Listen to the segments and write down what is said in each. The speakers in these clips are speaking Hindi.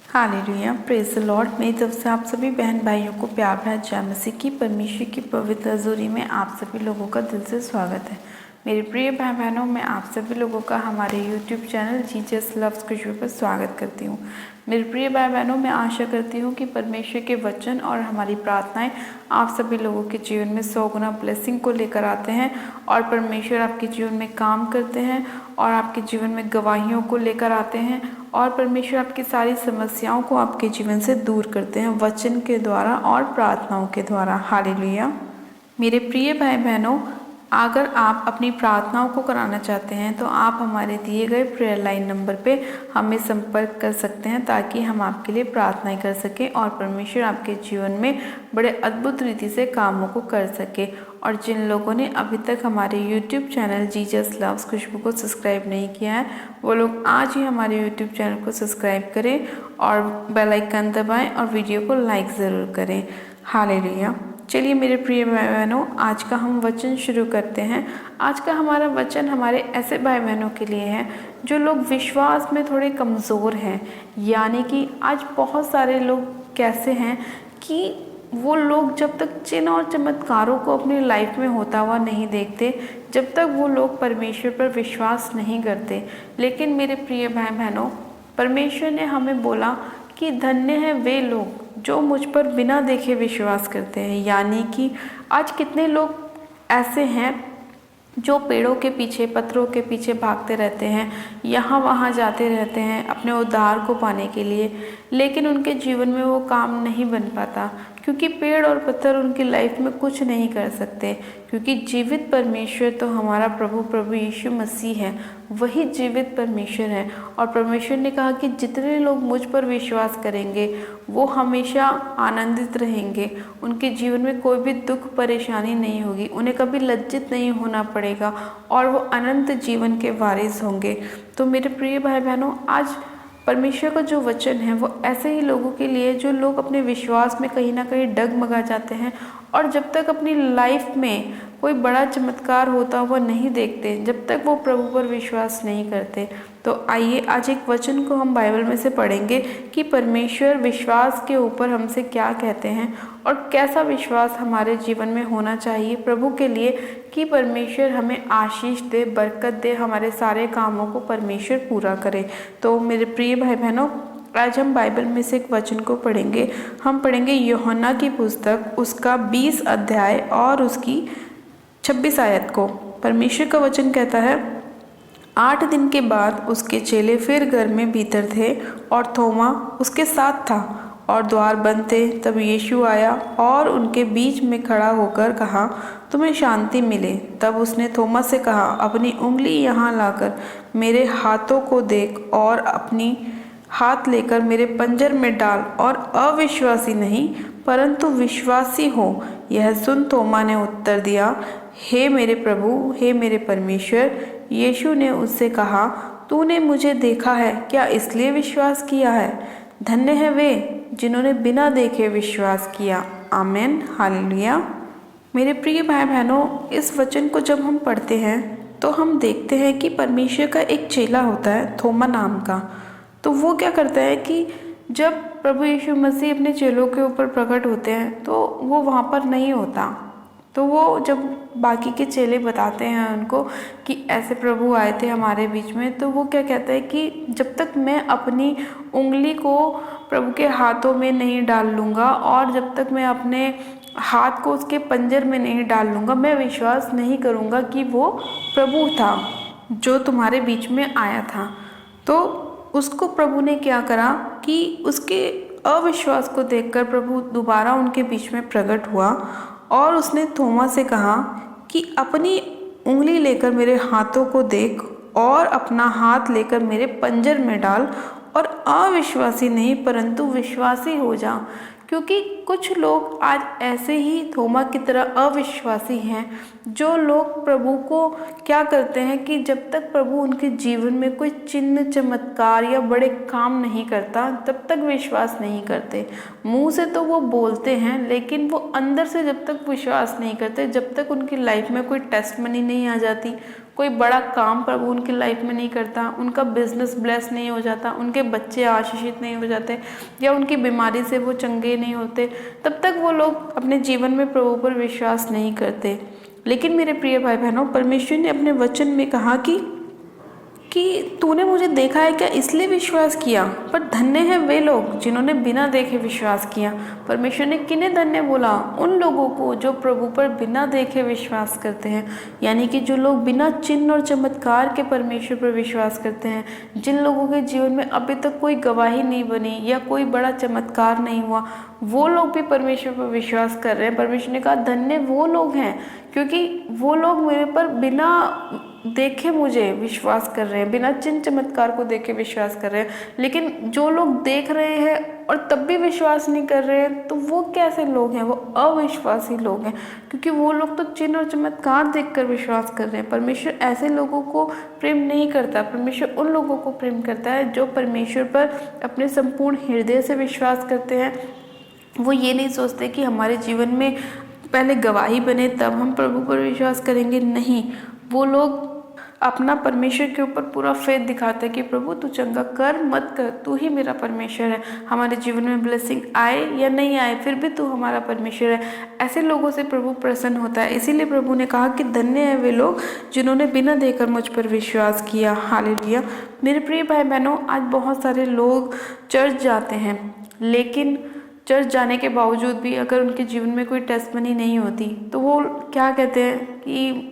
Hallelujah, praise the Lord. मेरी तरफ से आप सभी बहन भाइयों को प्यार भरा जय मसीह की परमेश्वर की पवित्र हजूरी में आप सभी लोगों का दिल से स्वागत है। मेरे प्रिय भाई बहनों, मैं आप सभी लोगों का हमारे YouTube चैनल जीसस लव्स खुशबू पर स्वागत करती हूँ। मेरे प्रिय भाई बहनों, मैं आशा करती हूँ कि परमेश्वर के वचन और हमारी प्रार्थनाएं आप सभी लोगों के जीवन में 100 गुना ब्लेसिंग को लेकर आते हैं और परमेश्वर आपके जीवन में काम करते हैं और आपके जीवन में गवाहियों को लेकर आते हैं और परमेश्वर आपकी सारी समस्याओं को आपके जीवन से दूर करते हैं वचन के द्वारा और प्रार्थनाओं के द्वारा। हालेलुया। मेरे प्रिय भाई बहनों, अगर आप अपनी प्रार्थनाओं को कराना चाहते हैं तो आप हमारे दिए गए प्रेयर लाइन नंबर पे हमें संपर्क कर सकते हैं ताकि हम आपके लिए प्रार्थनाएं कर सकें और परमेश्वर आपके जीवन में बड़े अद्भुत रीति से कामों को कर सके। और जिन लोगों ने अभी तक हमारे YouTube चैनल जीसस लव्स खुशबू को सब्सक्राइब नहीं किया है वो लोग आज ही हमारे YouTube चैनल को सब्सक्राइब करें और बेल आइकन दबाएं और वीडियो को लाइक ज़रूर करें। हालेलुया। चलिए मेरे प्रिय भाई बहनों, आज का हम वचन शुरू करते हैं। आज का हमारा वचन हमारे ऐसे भाई बहनों के लिए है जो लोग विश्वास में थोड़े कमज़ोर हैं। यानी कि आज बहुत सारे लोग कैसे हैं कि वो लोग जब तक चिन्ह और चमत्कारों को अपनी लाइफ में होता हुआ नहीं देखते, जब तक वो लोग परमेश्वर पर विश्वास नहीं करते। लेकिन मेरे प्रिय भाई बहनों, परमेश्वर ने हमें बोला कि धन्य है वे लोग जो मुझ पर बिना देखे विश्वास करते हैं। यानी कि आज कितने लोग ऐसे हैं जो पेड़ों के पीछे, पत्थरों के पीछे भागते रहते हैं, यहाँ वहाँ जाते रहते हैं अपने उद्धार को पाने के लिए, लेकिन उनके जीवन में वो काम नहीं बन पाता क्योंकि पेड़ और पत्थर उनकी लाइफ में कुछ नहीं कर सकते। क्योंकि जीवित परमेश्वर तो हमारा प्रभु यीशु मसीह है, वही जीवित परमेश्वर है। और परमेश्वर ने कहा कि जितने लोग मुझ पर विश्वास करेंगे वो हमेशा आनंदित रहेंगे, उनके जीवन में कोई भी दुख परेशानी नहीं होगी, उन्हें कभी लज्जित नहीं होना पड़ेगा और वो अनंत जीवन के वारिस होंगे। तो मेरे प्रिय भाई बहनों, आज परमेश्वर का जो वचन है वो ऐसे ही लोगों के लिए जो लोग अपने विश्वास में कहीं ना कहीं डगमगा जाते हैं और जब तक अपनी लाइफ में कोई बड़ा चमत्कार होता हुआ नहीं देखते, जब तक वो प्रभु पर विश्वास नहीं करते। तो आइए आज एक वचन को हम बाइबल में से पढ़ेंगे कि परमेश्वर विश्वास के ऊपर हमसे क्या कहते हैं और कैसा विश्वास हमारे जीवन में होना चाहिए प्रभु के लिए कि परमेश्वर हमें आशीष दे, बरकत दे, हमारे सारे कामों को परमेश्वर पूरा करे। तो मेरे प्रिय भाई बहनों, आज हम बाइबल में से एक वचन को पढ़ेंगे। हम पढ़ेंगे यूहन्ना की पुस्तक उसका 20 अध्याय और उसकी 26 आयत को। परमेश्वर का वचन कहता है, 8 दिन के बाद उसके चेले फिर घर में भीतर थे और थोमा उसके साथ था और द्वार बंद थे। तब यीशु आया और उनके बीच में खड़ा होकर कहा, तुम्हें शांति मिले। तब उसने थोमा से कहा, अपनी उंगली यहाँ लाकर मेरे हाथों को देख और अपनी हाथ लेकर मेरे पंजर में डाल और अविश्वासी नहीं परंतु विश्वासी हो। यह सुन थोमा ने उत्तर दिया, हे मेरे प्रभु, हे मेरे परमेश्वर। यीशु ने उससे कहा, तूने मुझे देखा है, क्या इसलिए विश्वास किया है? धन्य है वे जिन्होंने बिना देखे विश्वास किया। आमीन। हालेलुया। मेरे प्रिय भाई बहनों, इस वचन को जब हम पढ़ते हैं तो हम देखते हैं कि परमेश्वर का एक चेला होता है थोमा नाम का। तो वो क्या करता है कि जब प्रभु यीशु मसीह अपने चेलों के ऊपर प्रकट होते हैं तो वो वहाँ पर नहीं होता। तो वो जब बाकी के चेले बताते हैं उनको कि ऐसे प्रभु आए थे हमारे बीच में, तो वो क्या कहता है कि जब तक मैं अपनी उंगली को प्रभु के हाथों में नहीं डाल लूँगा और जब तक मैं अपने हाथ को उसके पंजर में नहीं डाल लूँगा, मैं विश्वास नहीं करूँगा कि वो प्रभु था जो तुम्हारे बीच में आया था। तो उसको प्रभु ने क्या करा कि उसके अविश्वास को देखकर प्रभु दोबारा उनके बीच में प्रकट हुआ और उसने थोमा से कहा कि अपनी उंगली लेकर मेरे हाथों को देख और अपना हाथ लेकर मेरे पंजर में डाल और अविश्वासी नहीं परंतु विश्वासी हो जा। क्योंकि कुछ लोग आज ऐसे ही थोमा की तरह अविश्वासी हैं, जो लोग प्रभु को क्या करते हैं कि जब तक प्रभु उनके जीवन में कोई चिन्ह चमत्कार या बड़े काम नहीं करता तब तक विश्वास नहीं करते। मुंह से तो वो बोलते हैं लेकिन वो अंदर से जब तक विश्वास नहीं करते, जब तक उनकी लाइफ में कोई टेस्टमनी नहीं आ जाती, कोई बड़ा काम प्रभु उनकी लाइफ में नहीं करता, उनका बिजनेस ब्लेस नहीं हो जाता, उनके बच्चे आशीषित नहीं हो जाते, या उनकी बीमारी से वो चंगे नहीं होते, तब तक वो लोग अपने जीवन में प्रभु पर विश्वास नहीं करते। लेकिन मेरे प्रिय भाई बहनों, परमेश्वर ने अपने वचन में कहा कि तूने मुझे देखा है क्या, इसलिए विश्वास किया। पर धन्य है वे लोग जिन्होंने बिना देखे विश्वास किया। परमेश्वर ने किन्हें धन्य बोला? उन लोगों को जो प्रभु पर बिना देखे विश्वास करते हैं, यानी कि जो लोग बिना चिन्ह और चमत्कार के परमेश्वर पर विश्वास करते हैं। जिन लोगों के जीवन में अभी तक कोई गवाही नहीं बनी या कोई बड़ा चमत्कार नहीं हुआ, वो लोग भी परमेश्वर पर विश्वास कर रहे हैं। परमेश्वर ने कहा धन्य वो लोग हैं, क्योंकि वो लोग मेरे पर बिना देखे मुझे विश्वास कर रहे हैं, बिना चिन्ह चमत्कार को देखे विश्वास कर रहे हैं। लेकिन जो लोग देख रहे हैं और तब भी विश्वास नहीं कर रहे हैं, तो वो कैसे लोग हैं? वो अविश्वासी लोग हैं, क्योंकि वो लोग तो चिन्ह और चमत्कार देखकर विश्वास कर रहे हैं। परमेश्वर ऐसे लोगों को प्रेम नहीं करता। परमेश्वर उन लोगों को प्रेम करता है जो परमेश्वर पर अपने संपूर्ण हृदय से विश्वास करते हैं। वो ये नहीं सोचते कि हमारे जीवन में पहले गवाही बने तब हम प्रभु पर विश्वास करेंगे। नहीं, वो लोग अपना परमेश्वर के ऊपर पूरा फेथ दिखाते हैं कि प्रभु तू चंगा कर मत कर, तू ही मेरा परमेश्वर है। हमारे जीवन में ब्लेसिंग आए या नहीं आए, फिर भी तू हमारा परमेश्वर है। ऐसे लोगों से प्रभु प्रसन्न होता है। इसीलिए प्रभु ने कहा कि धन्य है वे लोग जिन्होंने बिना देखकर मुझ पर विश्वास किया। हालेलुया। मेरे प्रिय भाई बहनों, आज बहुत सारे लोग चर्च जाते हैं, लेकिन चर्च जाने के बावजूद भी अगर उनके जीवन में कोई टेस्टमनी नहीं होती, तो वो क्या कहते हैं कि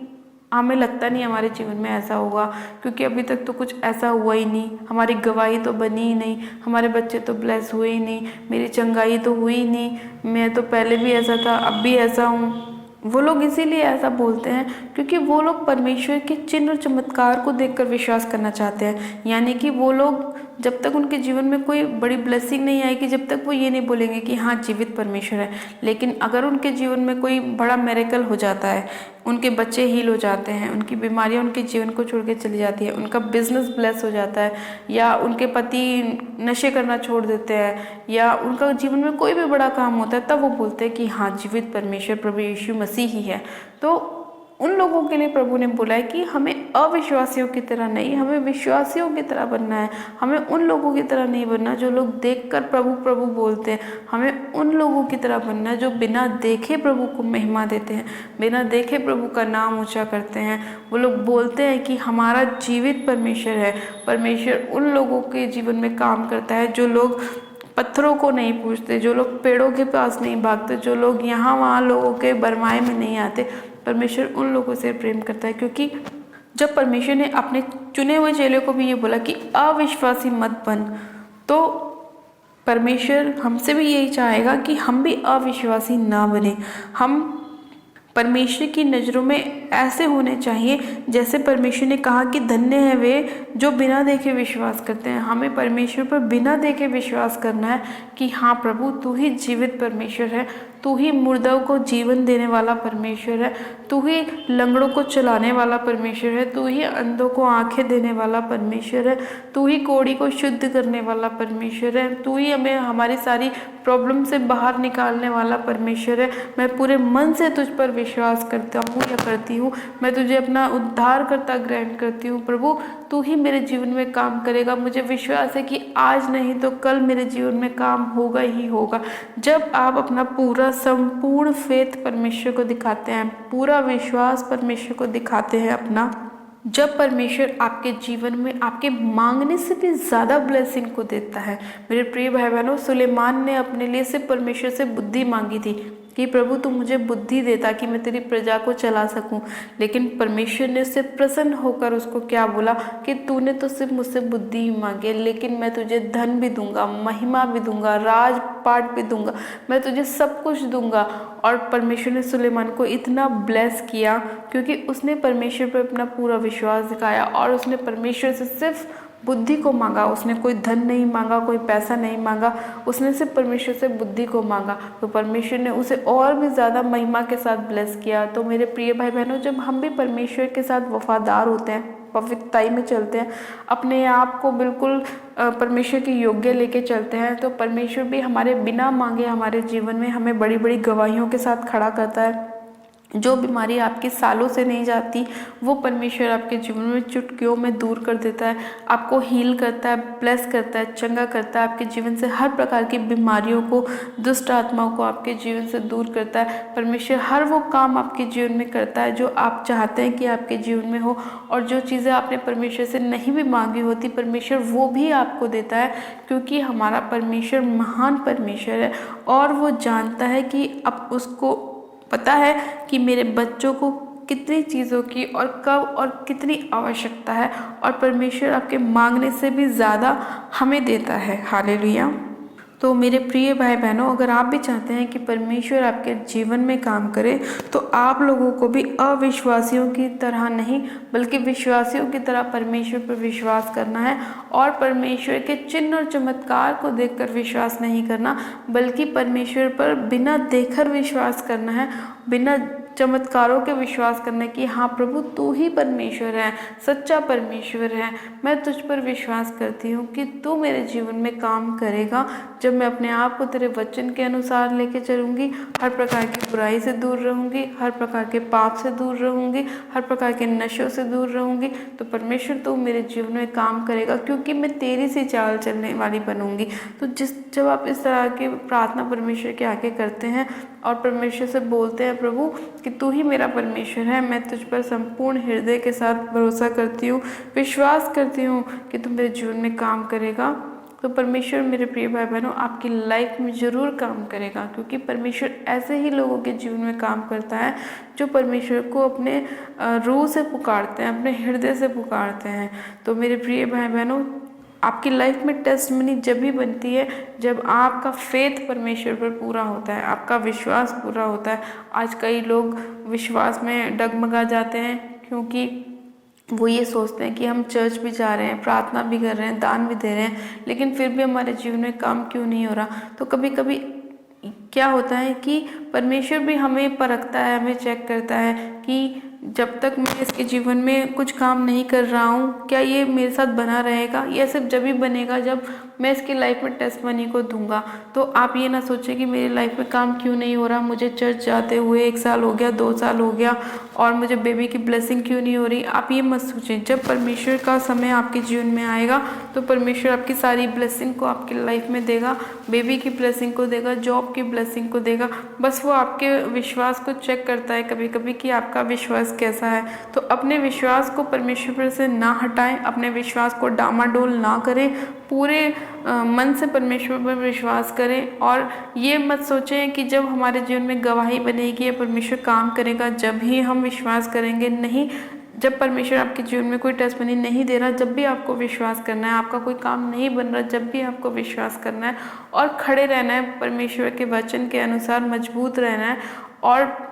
हमें लगता नहीं हमारे जीवन में ऐसा होगा, क्योंकि अभी तक तो कुछ ऐसा हुआ ही नहीं, हमारी गवाही तो बनी ही नहीं, हमारे बच्चे तो ब्लेस हुए ही नहीं, मेरी चंगाई तो हुई ही नहीं, मैं तो पहले भी ऐसा था अब भी ऐसा हूँ। वो लोग इसीलिए ऐसा बोलते हैं क्योंकि वो लोग परमेश्वर के चिन्ह और चमत्कार को देखकर विश्वास करना चाहते हैं। यानी कि वो लोग जब तक उनके जीवन में कोई बड़ी ब्लेसिंग नहीं आएगी, जब तक वो ये नहीं बोलेंगे कि हाँ जीवित परमेश्वर है। लेकिन अगर उनके जीवन में कोई बड़ा मिरेकल हो जाता है, उनके बच्चे हील हो जाते हैं, उनकी बीमारियां उनके जीवन को छोड़ के चली जाती है, उनका बिजनेस ब्लेस हो जाता है, या उनके पति नशे करना छोड़ देते हैं, या उनका जीवन में कोई भी बड़ा काम होता है, तब वो बोलते हैं कि हाँ जीवित परमेश्वर प्रभु यीशु मसीह ही है। तो उन लोगों के लिए प्रभु ने बोला है कि हमें अविश्वासियों की तरह नहीं, हमें विश्वासियों की तरह बनना है। हमें उन लोगों की तरह नहीं बनना जो लोग देखकर प्रभु प्रभु बोलते हैं। हमें उन लोगों की तरह बनना है जो बिना देखे प्रभु को महिमा देते हैं, बिना देखे प्रभु का नाम ऊंचा करते हैं। वो लोग बोलते हैं कि हमारा जीवित परमेश्वर है। परमेश्वर उन लोगों के जीवन में काम करता है जो लोग पत्थरों को नहीं पूछते, जो लोग पेड़ों के पास नहीं भागते, जो लोग यहाँ वहाँ लोगों के बरमाए में नहीं आते। परमेश्वर उन लोगों से प्रेम करता है, क्योंकि जब परमेश्वर ने अपने चुने हुए चेलों को भी ये बोला कि अविश्वासी मत बन, तो परमेश्वर हमसे भी यही चाहेगा कि हम भी अविश्वासी ना बने। हम परमेश्वर की नज़रों में ऐसे होने चाहिए जैसे परमेश्वर ने कहा कि धन्य है वे जो बिना देखे विश्वास करते हैं। हमें परमेश्वर पर बिना देखे विश्वास करना है कि हाँ प्रभु तू ही जीवित परमेश्वर है, तू ही मुर्दों को जीवन देने वाला परमेश्वर है, तू ही लंगड़ों को चलाने वाला परमेश्वर है, तू ही अंधों को आंखें देने वाला परमेश्वर है, तू ही कोढ़ी को शुद्ध करने वाला परमेश्वर है, तू ही हमें हमारी सारी प्रॉब्लम से बाहर निकालने वाला परमेश्वर है। मैं पूरे मन से तुझ पर विश्वास करता हूँ या करती हूँ, मैं तुझे अपना उद्धार करता ग्रहण करती हूँ। प्रभु तू ही मेरे जीवन में काम करेगा। मुझे विश्वास है कि आज नहीं तो कल मेरे जीवन में काम होगा ही होगा। जब आप अपना पूरा संपूर्ण फेथ परमेश्वर को दिखाते हैं, पूरा विश्वास परमेश्वर को दिखाते हैं अपना, जब परमेश्वर आपके जीवन में आपके मांगने से भी ज़्यादा ब्लेसिंग को देता है। मेरे प्रिय भाई बहनों, सुलेमान ने अपने लिए सिर्फ परमेश्वर से बुद्धि मांगी थी कि प्रभु तू मुझे बुद्धि दे ताकि मैं तेरी प्रजा को चला सकूं। लेकिन परमेश्वर ने उससे प्रसन्न होकर उसको क्या बोला कि तूने तो सिर्फ मुझसे बुद्धि ही मांगी है, लेकिन मैं तुझे धन भी दूंगा, महिमा भी दूंगा, राजपाट भी दूंगा, मैं तुझे सब कुछ दूंगा। और परमेश्वर ने सुलेमान को इतना ब्लेस किया क्योंकि उसने परमेश्वर पर अपना पूरा विश्वास दिखाया और उसने परमेश्वर से सिर्फ बुद्धि को मांगा। उसने कोई धन नहीं मांगा, कोई पैसा नहीं मांगा, उसने सिर्फ परमेश्वर से बुद्धि को मांगा। तो परमेश्वर ने उसे और भी ज़्यादा महिमा के साथ ब्लेस किया। तो मेरे प्रिय भाई बहनों, जब हम भी परमेश्वर के साथ वफादार होते हैं, पवित्रताई में चलते हैं, अपने आप को बिल्कुल परमेश्वर के योग्य लेके चलते हैं, तो परमेश्वर भी हमारे बिना मांगे हमारे जीवन में हमें बड़ी बड़ी गवाहियों के साथ खड़ा करता है। जो बीमारी आपके सालों से नहीं जाती वो परमेश्वर आपके जीवन में चुटकियों में दूर कर देता है, आपको हील करता है, ब्लेस करता है, चंगा करता है, आपके जीवन से हर प्रकार की बीमारियों को, दुष्ट आत्माओं को आपके जीवन से दूर करता है। परमेश्वर हर वो काम आपके जीवन में करता है जो आप चाहते हैं कि आपके जीवन में हो, और जो चीज़ें आपने परमेश्वर से नहीं भी मांगी होती परमेश्वर वो भी आपको देता है, क्योंकि हमारा परमेश्वर महान परमेश्वर है और वो जानता है कि अब उसको पता है कि मेरे बच्चों को कितनी चीज़ों की और कब और कितनी आवश्यकता है, और परमेश्वर आपके मांगने से भी ज़्यादा हमें देता है। हालेलुया। तो मेरे प्रिय भाई बहनों, अगर आप भी चाहते हैं कि परमेश्वर आपके जीवन में काम करे तो आप लोगों को भी अविश्वासियों की तरह नहीं बल्कि विश्वासियों की तरह परमेश्वर पर विश्वास करना है, और परमेश्वर के चिन्ह और चमत्कार को देखकर विश्वास नहीं करना बल्कि परमेश्वर पर बिना देखकर विश्वास करना है, बिना चमत्कारों के विश्वास करना कि हाँ प्रभु तू ही परमेश्वर है, सच्चा परमेश्वर है। मैं तुझ पर विश्वास करती हूँ कि तू मेरे जीवन में काम करेगा जब मैं अपने आप को तेरे वचन के अनुसार लेके चलूँगी, हर प्रकार की बुराई से दूर रहूँगी, हर प्रकार के पाप से दूर रहूँगी, हर प्रकार के नशों से दूर रहूँगी, तो परमेश्वर तू मेरे जीवन में काम करेगा क्योंकि मैं तेरी सी चाल चलने वाली बनूँगी। तो जब आप इस तरह की प्रार्थना परमेश्वर के आगे करते हैं और परमेश्वर से बोलते हैं प्रभु कि तू ही मेरा परमेश्वर है, मैं तुझ पर संपूर्ण हृदय के साथ भरोसा करती हूँ, विश्वास करती हूँ कि तू मेरे जीवन में काम करेगा, तो परमेश्वर मेरे प्रिय भाई बहनों आपकी लाइफ में ज़रूर काम करेगा, क्योंकि परमेश्वर ऐसे ही लोगों के जीवन में काम करता है जो परमेश्वर को अपने रूह से पुकारते हैं, अपने हृदय से पुकारते हैं। तो मेरे प्रिय भाई बहनों, आपकी लाइफ में टेस्टमनी जब भी बनती है जब आपका फेथ परमेश्वर पर पूरा होता है, आपका विश्वास पूरा होता है। आज कई लोग विश्वास में डगमगा जाते हैं क्योंकि वो ये सोचते हैं कि हम चर्च भी जा रहे हैं, प्रार्थना भी कर रहे हैं, दान भी दे रहे हैं, लेकिन फिर भी हमारे जीवन में काम क्यों नहीं हो रहा। तो कभी कभी क्या होता है कि परमेश्वर भी हमें परखता है, हमें चेक करता है कि जब तक मैं इसके जीवन में कुछ काम नहीं कर रहा हूँ क्या ये मेरे साथ बना रहेगा, यह सिर्फ जब ही बनेगा जब मैं इसकी लाइफ में टेस्टमनी को दूंगा। तो आप ये ना सोचें कि मेरी लाइफ में काम क्यों नहीं हो रहा, मुझे चर्च जाते हुए 1 साल हो गया, 2 साल हो गया और मुझे बेबी की ब्लेसिंग क्यों नहीं हो रही। आप ये मत सोचें, जब परमेश्वर का समय आपके जीवन में आएगा तो परमेश्वर आपकी सारी ब्लेसिंग को आपकी लाइफ में देगा, बेबी की ब्लेसिंग को देगा, जॉब की ब्लेसिंग को देगा। बस वो आपके विश्वास को चेक करता है कभी कभी कि आपका विश्वास कैसा है। तो अपने विश्वास को परमेश्वर पर से ना हटाएं, अपने विश्वास को डामाडोल ना करें, पूरे मन से परमेश्वर पर विश्वास करें। और ये मत सोचें कि जब हमारे जीवन में गवाही बनेगी या परमेश्वर काम करेगा जब ही हम विश्वास करेंगे। नहीं, जब परमेश्वर आपके जीवन में कोई टेस्टमनी नहीं दे रहा जब भी आपको विश्वास करना है, आपका कोई काम नहीं बन रहा जब भी आपको विश्वास करना है और खड़े रहना है, परमेश्वर के वचन के अनुसार मजबूत रहना है और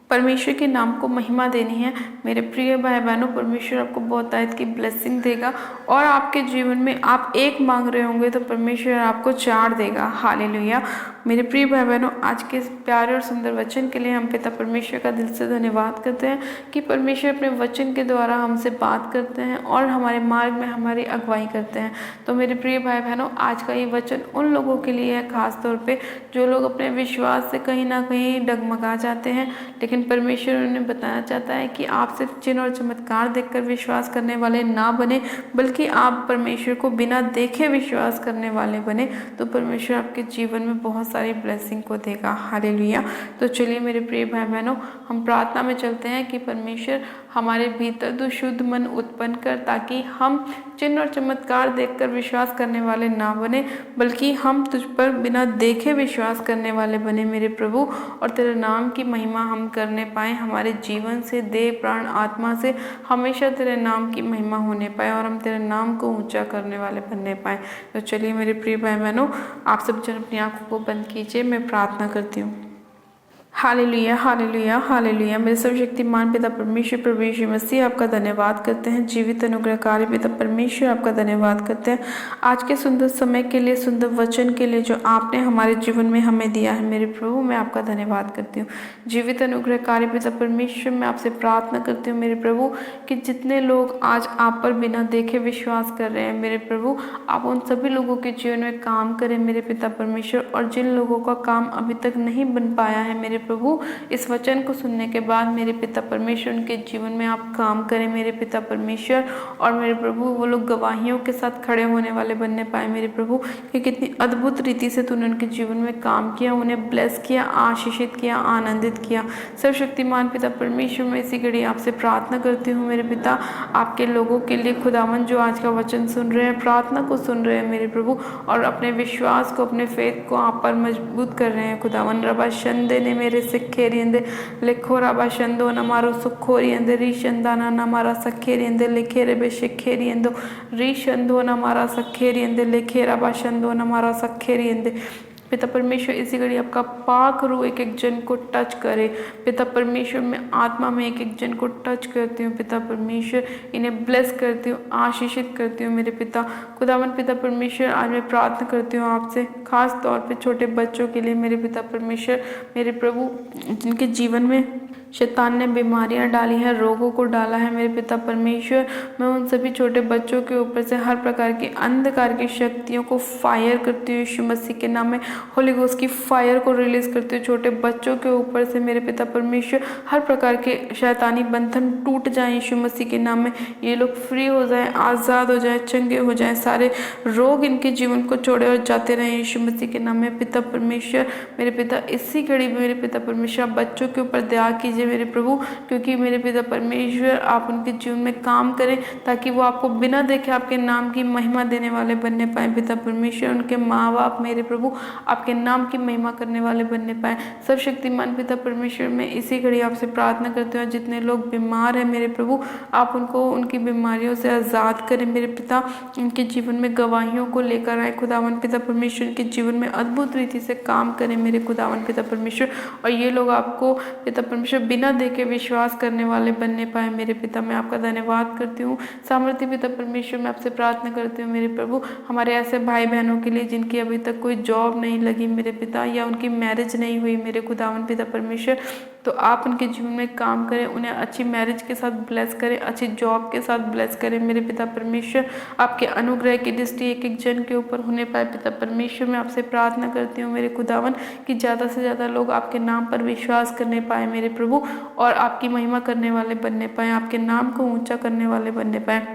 परमेश्वर के नाम को महिमा देनी है। मेरे प्रिय भाई बहनों, परमेश्वर आपको बहुत आयत की ब्लेसिंग देगा और आपके जीवन में आप 1 मांग रहे होंगे तो परमेश्वर आपको 4 देगा। हालेलुया। मेरे प्रिय भाई बहनों, आज के प्यारे और सुंदर वचन के लिए हम पिता परमेश्वर का दिल से धन्यवाद करते हैं कि परमेश्वर अपने वचन के द्वारा हमसे बात करते हैं और हमारे मार्ग में हमारी अगुवाई करते हैं। तो मेरे प्रिय भाई बहनों, आज का ये वचन उन लोगों के लिए है खास तौर पे जो लोग अपने विश्वास से कहीं ना कहीं डगमगा जाते हैं, लेकिन परमेश्वर उन्हें बताना चाहता है कि आप सिर्फ चिन्ह और चमत्कार देखकर विश्वास करने वाले ना बने बल्कि आप परमेश्वर को बिना देखे विश्वास करने वाले बने, तो परमेश्वर आपके जीवन में बहुत सारी ब्लेसिंग को देगा। हालेलुया। तो चलिए मेरे प्रिय भाई बहनों, हम प्रार्थना में चलते हैं कि परमेश्वर हमारे भीतर तो शुद्ध मन उत्पन्न कर ताकि हम चिन्ह और चमत्कार देखकर विश्वास करने वाले ना बने बल्कि हम तुझ पर बिना देखे विश्वास करने वाले बने मेरे प्रभु, और तेरे नाम की महिमा हम करने पाए, हमारे जीवन से, देह प्राण आत्मा से हमेशा तेरे नाम की महिमा होने पाए और हम तेरे नाम को ऊंचा करने वाले बनने पाए। तो चलिए मेरे प्रिय भाई बहनों, आप सब जन अपनी आंखों को बंद कीजिए, मैं प्रार्थना करती हूँ। Hallelujah, hallelujah, hallelujah. मेरे सर्वशक्तिमान पिता परमेश्वर प्रभु यीशु मसीह आपका धन्यवाद करते हैं। जीवित अनुग्रहकारी पिता परमेश्वर आपका धन्यवाद करते हैं आज के सुंदर समय के लिए, सुंदर वचन के लिए जो आपने हमारे जीवन में हमें दिया है। मेरे प्रभु, मैं आपका धन्यवाद करती हूँ। जीवित अनुग्रहकारी पिता परमेश्वर, मैं आपसे प्रार्थना करती हूँ मेरे प्रभु कि जितने लोग आज आप पर बिना देखे विश्वास कर रहे हैं मेरे प्रभु, आप उन सभी लोगों के जीवन में काम करें मेरे पिता परमेश्वर, और जिन लोगों का काम अभी तक नहीं बन पाया है मेरे प्रभु इस वचन को सुनने के बाद मेरे पिता परमेश्वर उनके जीवन में आप काम करें मेरे पिता परमेश्वर। और मेरे प्रभु वो लोग गवाहियों के साथ खड़े होने वाले बनने पाए मेरे प्रभु, कि कितनी अद्भुत रीति से तूने उनके जीवन में काम किया, उन्हें ब्लेस किया, आशीषित किया, आनंदित किया। सर्वशक्तिमान पिता परमेश्वर, मैं इसी घड़ी आपसे प्रार्थना करती हूँ मेरे पिता, आपके लोगों के लिए खुदावन जो आज का वचन सुन रहे हैं, प्रार्थना को सुन रहे हैं मेरे प्रभु, और अपने विश्वास को, अपने फेथ को आप पर मजबूत कर रहे हैं खुदावन। रबा शंदे ने मेरे सिखेरियंदे लिखो रबा शंदो नमारो सुखोरियंदे री शंदाना नमारा सखेरियंदे लिखे रे बे शिखेरियंदो री शंदो नमारा सखेरियंदे लिखे रबा शंदो नमारा सखेरियंदे। पिता परमेश्वर इसी घड़ी आपका पाक रूह एक एक जन को टच करे पिता परमेश्वर, मैं आत्मा में एक एक जन को टच करती हूँ पिता परमेश्वर, इन्हें ब्लेस करती हूँ, आशीषित करती हूँ मेरे पिता खुदावन। पिता परमेश्वर आज मैं प्रार्थना करती हूँ आपसे, खास तौर पे छोटे बच्चों के लिए मेरे पिता परमेश्वर, मेरे प्रभु जिनके जीवन में शैतान ने बीमारियां डाली हैं, रोगों को डाला है मेरे पिता परमेश्वर, मैं उन सभी छोटे बच्चों के ऊपर से हर प्रकार की अंधकार की शक्तियों को फायर करती हूँ यीशु मसीह के नाम में। होली गोस्ट की फायर को रिलीज करती हूँ छोटे बच्चों के ऊपर से मेरे पिता परमेश्वर। हर प्रकार के शैतानी बंधन टूट जाएं यीशु मसीह के नाम में, ये लोग फ्री हो जाएं, आज़ाद हो जाएं, चंगे हो जाएं, सारे रोग इनके जीवन को छोड़े और जाते रहें यीशु मसीह के नाम में पिता परमेश्वर। मेरे पिता इसी घड़ी में मेरे पिता परमेश्वर बच्चों के ऊपर दया कीजिए मेरे प्रभु, क्योंकि मेरे पिता परमेश्वर आप उनके जीवन में काम करें ताकि वो आपको बिना देखे आपके नाम की महिमा देने वाले बनने पाए पिता परमेश्वर। उनके माँ बाप मेरे प्रभु आपके नाम की महिमा करने वाले बनने पाए। सर्वशक्तिमान पिता परमेश्वर, मैं इसी घड़ी आपसे प्रार्थना करती हूँ जितने लोग बीमार हैं मेरे प्रभु आप उनको उनकी बीमारियों से आज़ाद करें मेरे पिता, उनके जीवन में गवाहियों को लेकर आए खुदावन पिता परमेश्वर, उनके जीवन में अद्भुत रीति से काम करें मेरे खुदावन पिता परमेश्वर, और ये लोग आपको पिता परमेश्वर बिना देखे विश्वास करने वाले बनने पाए मेरे पिता। मैं आपका धन्यवाद करती हूँ सामर्थ्य पिता परमेश्वर, मैं आपसे प्रार्थना करती हूँ मेरे प्रभु हमारे ऐसे भाई बहनों के लिए जिनकी अभी तक कोई जॉब नहीं लगी मेरे पिता, या उनकी मैरिज नहीं हुई मेरे खुदावन पिता परमेश्वर, तो आप उनके जीवन में काम करें, उन्हें अच्छी मैरिज के साथ ब्लेस करें, अच्छी जॉब के साथ ब्लेस करें मेरे पिता परमेश्वर। आपके अनुग्रह की दृष्टि एक एक जन के ऊपर होने पाए पिता परमेश्वर। मैं आपसे प्रार्थना करती हूँ मेरे खुदावन कि ज़्यादा से ज़्यादा लोग आपके नाम पर विश्वास करने पाए मेरे प्रभु, और आपकी महिमा करने वाले बनने पाए, आपके नाम को ऊंचा करने वाले बनने पाए।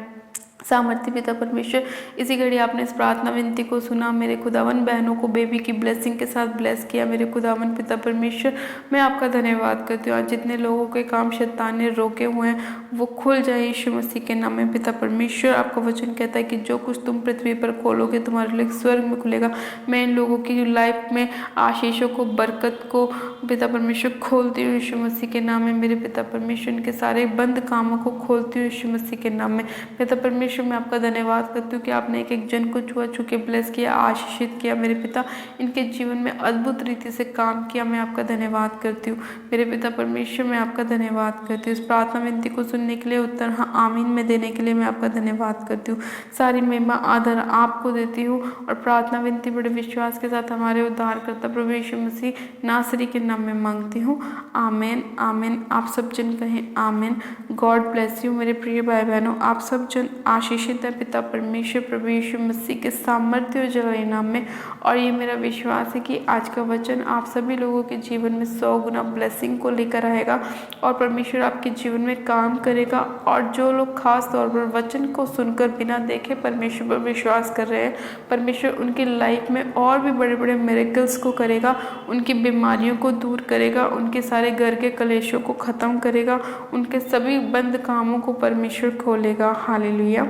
सामर्थ्य पिता परमेश्वर, इसी घड़ी आपने इस प्रार्थना विनती को सुना मेरे खुदावन, बहनों को बेबी की ब्लेसिंग के साथ ब्लेस किया मेरे खुदावन पिता परमेश्वर। मैं आपका धन्यवाद करती हूँ आज जितने लोगों के काम शैतान ने रोके हुए हैं वो खुल जाए यीशु मसीह के नाम में पिता परमेश्वर। आपका वचन कहता है कि जो कुछ तुम पृथ्वी पर खोलोगे तुम्हारे लिए स्वर्ग में खुलेगा। मैं इन लोगों की लाइफ में आशीषों को, बरकत को पिता परमेश्वर खोलती हूँ यीशु मसीह के नाम में मेरे पिता परमेश्वर। इनके सारे बंद कामों को खोलती हूँ यीशु मसीह के नाम में पिता परमेश्वर। मैं आपका धन्यवाद करती हूँ कि आपने एक एक जन को छुआ छू के ब्लेस किया, आशीषित किया मेरे पिता, इनके जीवन में अद्भुत रीति से काम किया। मैं आपका धन्यवाद करती हूँ मेरे पिता परमेश्वर, मैं आपका धन्यवाद करती हूँ इस प्रार्थना विनती को सुनने के लिए, उत्तर हाँ आमीन में देने के लिए मैं आपका धन्यवाद करती हूँ। सारी महिमा आदर आपको देती हूँ और प्रार्थना विनती बड़े विश्वास के साथ हमारे उद्धारकर्ता प्रभु यीशु मसीह नासरी के नाम में मांगती हूँ, आमीन आमीन। आप सब जन कहें आमीन। गॉड ब्लेस यू मेरे प्रिय भाई बहनों, आप सब जन आशीषित है पिता परमेश्वर प्रभु यीशु मसीह के सामर्थ्य और जलाए नाम में। और ये मेरा विश्वास है कि आज का वचन आप सभी लोगों के जीवन में 100 गुना ब्लेसिंग को लेकर आएगा और परमेश्वर आपके जीवन में काम करेगा। और जो लोग खास तौर पर वचन को सुनकर बिना देखे परमेश्वर पर विश्वास कर रहे हैं, परमेश्वर उनकी लाइफ में और भी बड़े बड़े मिरेकल्स को करेगा, उनकी बीमारियों को दूर करेगा, उनके सारे घर के कलेशों को ख़त्म करेगा, उनके सभी बंद कामों को परमेश्वर खोलेगा। हालेलुया।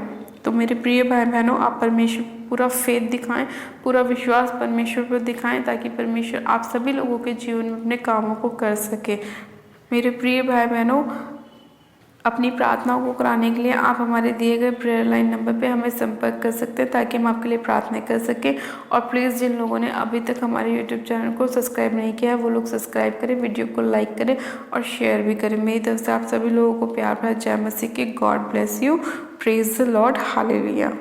तो मेरे प्रिय भाई बहनों, आप परमेश्वर पूरा फेथ दिखाएं, पूरा विश्वास परमेश्वर पर दिखाएं ताकि परमेश्वर आप सभी लोगों के जीवन में अपने कामों को कर सके। मेरे प्रिय भाई बहनों, अपनी प्रार्थनाओं को कराने के लिए आप हमारे दिए गए प्रेयर लाइन नंबर पे हमें संपर्क कर सकते हैं ताकि हम आपके लिए प्रार्थना कर सकें। और प्लीज़ जिन लोगों ने अभी तक हमारे यूट्यूब चैनल को सब्सक्राइब नहीं किया है वो लोग सब्सक्राइब करें, वीडियो को लाइक करें और शेयर भी करें। मेरी तरफ से आप सभी लोगों को प्यार भरा जय मसीह की। God bless you. Praise the Lord. Hallelujah.